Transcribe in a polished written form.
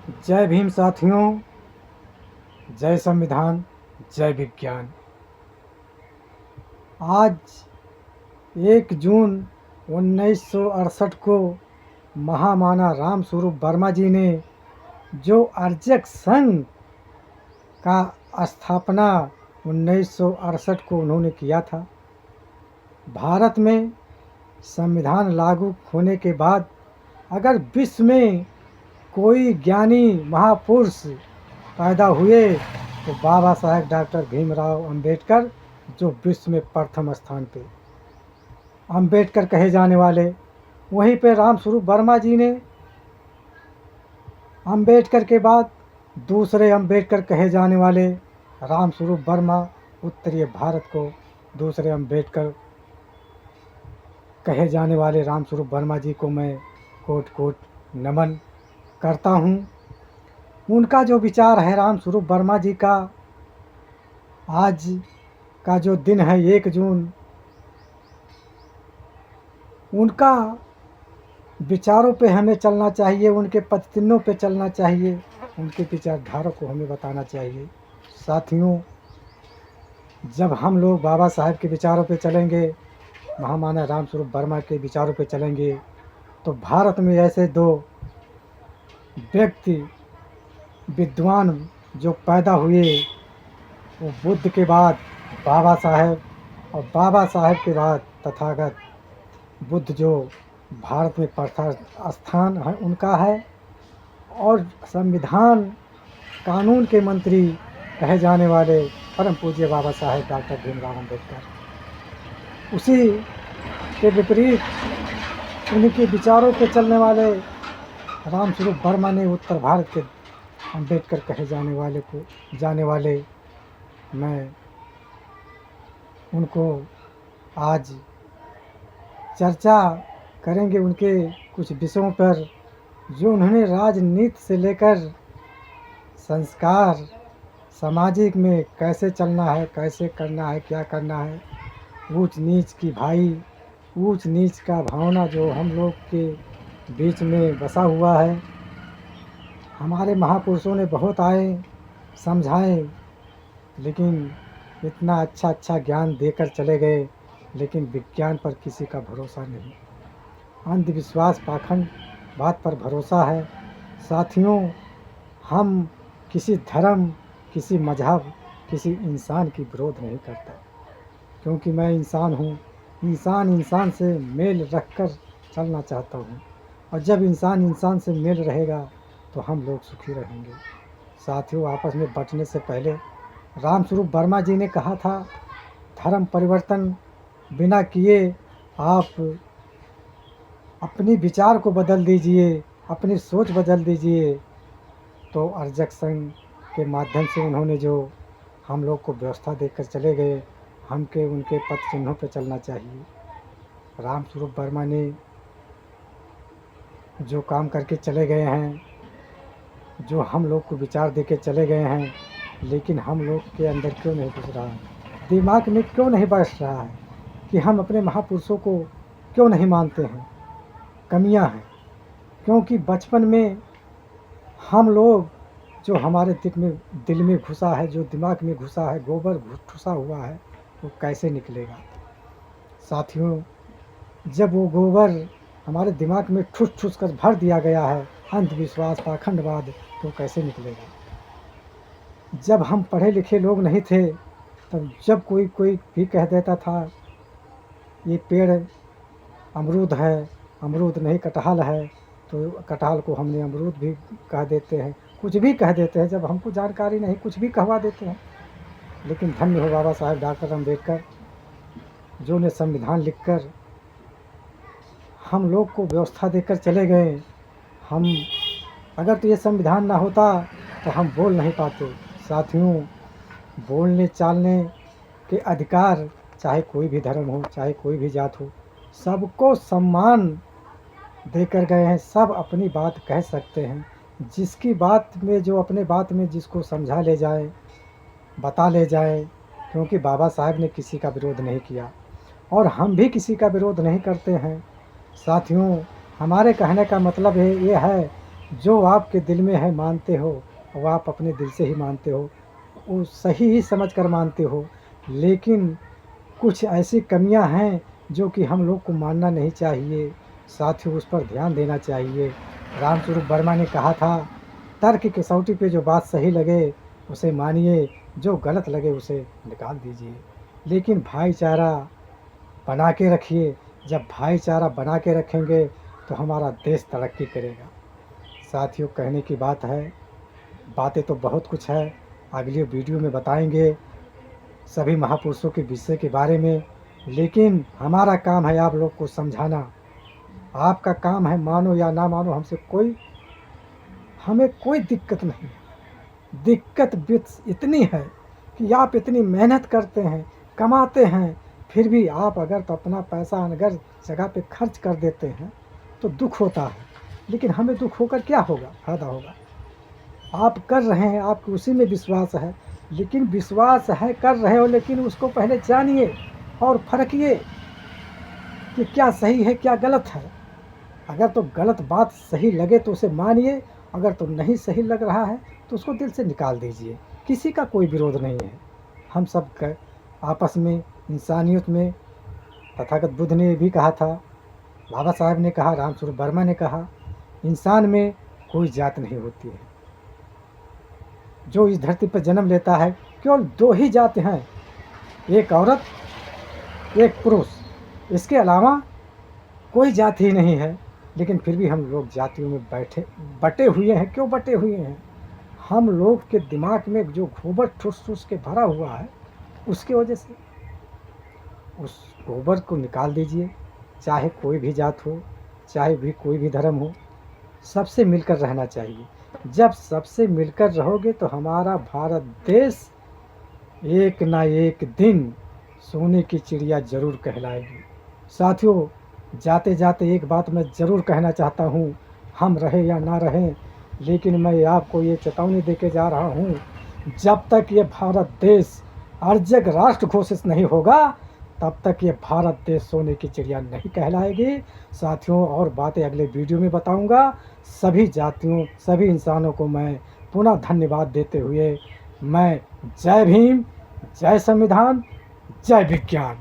जय भीम साथियों, जय संविधान, जय विज्ञान। आज 1 जून 1968 को महामाना राम स्वरूप वर्मा जी ने जो आरजेक संघ का स्थापना 1968 को उन्होंने किया था। भारत में संविधान लागू होने के बाद अगर विश्व में कोई ज्ञानी महापुरुष पैदा हुए तो बाबा साहेब डॉक्टर भीमराव अंबेडकर, जो विश्व में प्रथम स्थान पे अंबेडकर कहे जाने वाले। वहीं पे राम स्वरूप वर्मा जी ने अंबेडकर के बाद दूसरे अंबेडकर कहे जाने वाले राम स्वरूप वर्मा, उत्तरीय भारत को दूसरे अंबेडकर कहे जाने वाले राम स्वरूप वर्मा जी को मैं कोट कोट नमन करता हूँ। उनका जो विचार है राम स्वरूप वर्मा जी का, आज का जो दिन है 1 जून, उनका विचारों पे हमें चलना चाहिए, उनके पदचिन्हों पे चलना चाहिए, उनके विचारधारा को हमें बताना चाहिए। साथियों, जब हम लोग बाबा साहेब के विचारों पे चलेंगे, महामाना राम स्वरूप वर्मा के विचारों पे चलेंगे, तो भारत में ऐसे 2 व्यक्ति विद्वान जो पैदा हुए, वो बुद्ध के बाद बाबा साहेब और बाबा साहेब के बाद तथागत बुद्ध, जो भारत में प्रथम स्थान है उनका है। और संविधान कानून के मंत्री कहे जाने वाले परम पूज्य बाबा साहेब डॉक्टर भीमराव अंबेडकर। उसी के विपरीत उनके विचारों पे चलने वाले राम स्वरूप वर्मा ने उत्तर भारत के अंबेडकर कहे जाने वाले मैं उनको आज चर्चा करेंगे, उनके कुछ विषयों पर जो उन्होंने राजनीति से लेकर संस्कार, सामाजिक में कैसे चलना है, कैसे करना है, क्या करना है, ऊंच नीच की ऊंच नीच का भावना जो हम लोग के बीच में बसा हुआ है। हमारे महापुरुषों ने बहुत आए, समझाए, लेकिन इतना अच्छा ज्ञान देकर चले गए, लेकिन विज्ञान पर किसी का भरोसा नहीं, अंधविश्वास, पाखंड बात पर भरोसा है। साथियों, हम किसी धर्म, किसी मजहब, किसी इंसान की विरोध नहीं करता, क्योंकि मैं इंसान हूँ। इंसान से मेल रखकर चलना चाहता हूँ, और जब इंसान से मेल रहेगा तो हम लोग सुखी रहेंगे। साथियों, आपस में बंटने से पहले राम स्वरूप वर्मा जी ने कहा था, धर्म परिवर्तन बिना किए आप अपनी विचार को बदल दीजिए, अपनी सोच बदल दीजिए। तो आरजेक संघ के माध्यम से उन्होंने जो हम लोग को व्यवस्था देकर चले गए, हमके उनके पद चिन्हों पर चलना चाहिए। राम स्वरूप वर्मा ने जो काम करके चले गए हैं, जो हम लोग को विचार देके चले गए हैं, लेकिन हम लोग के अंदर क्यों नहीं घुस रहा है, दिमाग में क्यों नहीं बैठ रहा है कि हम अपने महापुरुषों को क्यों नहीं मानते हैं। कमियां हैं, क्योंकि बचपन में हम लोग जो हमारे दिल में घुसा है, जो दिमाग में घुसा है, गोबर ठुसा हुआ है, वो कैसे निकलेगा। साथियों, जब वो गोबर हमारे दिमाग में ठुस कर भर दिया गया है, अंधविश्वास, पाखंडवाद, तो कैसे निकलेगा। जब हम पढ़े लिखे लोग नहीं थे, तब जब कोई भी कह देता था ये पेड़ अमरूद है, अमरूद नहीं कटहल है, तो कटहल को हमने अमरूद भी कह देते हैं, कुछ भी कह देते हैं। जब हमको जानकारी नहीं, कुछ भी कहवा देते हैं। लेकिन धन्य हो बाबा साहेब डॉक्टर अंबेडकर, जो ने संविधान लिखकर हम लोग को व्यवस्था देकर चले गए। हम अगर तो ये संविधान ना होता तो हम बोल नहीं पाते। साथियों, बोलने चालने के अधिकार, चाहे कोई भी धर्म हो, चाहे कोई भी जात हो, सबको सम्मान देकर गए हैं। सब अपनी बात कह सकते हैं। जिसकी बात में, जो अपने बात में जिसको समझा ले जाए, बता ले जाए, क्योंकि बाबा साहेब ने किसी का विरोध नहीं किया और हम भी किसी का विरोध नहीं करते हैं। साथियों, हमारे कहने का मतलब ये है जो आपके दिल में है मानते हो, वो आप अपने दिल से ही मानते हो, वो सही ही समझ कर मानते हो। लेकिन कुछ ऐसी कमियां हैं जो कि हम लोग को मानना नहीं चाहिए, साथियों उस पर ध्यान देना चाहिए। रामस्वरूप वर्मा ने कहा था, तर्क की कसौटी पे जो बात सही लगे उसे मानिए, जो गलत लगे उसे निकाल दीजिए। लेकिन भाईचारा बना के रखिए। जब भाईचारा बना के रखेंगे तो हमारा देश तरक्की करेगा। साथियों कहने की बात है, बातें तो बहुत कुछ है, अगली वीडियो में बताएंगे सभी महापुरुषों के विषय के बारे में। लेकिन हमारा काम है आप लोग को समझाना, आपका काम है मानो या ना मानो, हमें कोई दिक्कत नहीं है। दिक्कत इतनी है कि आप इतनी मेहनत करते हैं, कमाते हैं, फिर भी आप अगर तो अपना पैसा अनगर जगह पे खर्च कर देते हैं तो दुख होता है। लेकिन हमें दुख होकर क्या होगा, फायदा होगा। आप कर रहे हैं, आपको उसी में विश्वास है, लेकिन विश्वास है कर रहे हो, लेकिन उसको पहले जानिए और फरकिए कि क्या सही है क्या गलत है। अगर तो गलत बात सही लगे तो उसे मानिए, अगर तो नहीं सही लग रहा है तो उसको दिल से निकाल दीजिए। किसी का कोई विरोध नहीं है, हम सब का आपस में इंसानियत में। तथागत बुद्ध ने भी कहा था, बाबा साहब ने कहा, रामस्वरूप वर्मा ने कहा, इंसान में कोई जात नहीं होती है। जो इस धरती पर जन्म लेता है केवल दो ही जाति हैं, एक औरत एक पुरुष, इसके अलावा कोई जाति ही नहीं है। लेकिन फिर भी हम लोग जातियों में बटे हुए हैं। क्यों बटे हुए हैं? हम लोग के दिमाग में जो गोबर ठूस ठूस के भरा हुआ है उसकी वजह से। उस गोबर को निकाल दीजिए। चाहे कोई भी जात हो, चाहे भी कोई भी धर्म हो, सबसे मिलकर रहना चाहिए। जब सबसे मिलकर रहोगे तो हमारा भारत देश एक ना एक दिन सोने की चिड़िया ज़रूर कहलाएगी। साथियों जाते जाते एक बात मैं ज़रूर कहना चाहता हूँ, हम रहे या ना रहें, लेकिन मैं आपको ये चेतावनी देके जा रहा हूँ, जब तक ये भारत देश अर्जक राष्ट्र घोषित नहीं होगा तब तक ये भारत देश सोने की चिड़िया नहीं कहलाएगी। साथियों और बातें अगले वीडियो में बताऊंगा। सभी जातियों सभी इंसानों को मैं पुनः धन्यवाद देते हुए मैं जय भीम, जय संविधान, जय विज्ञान।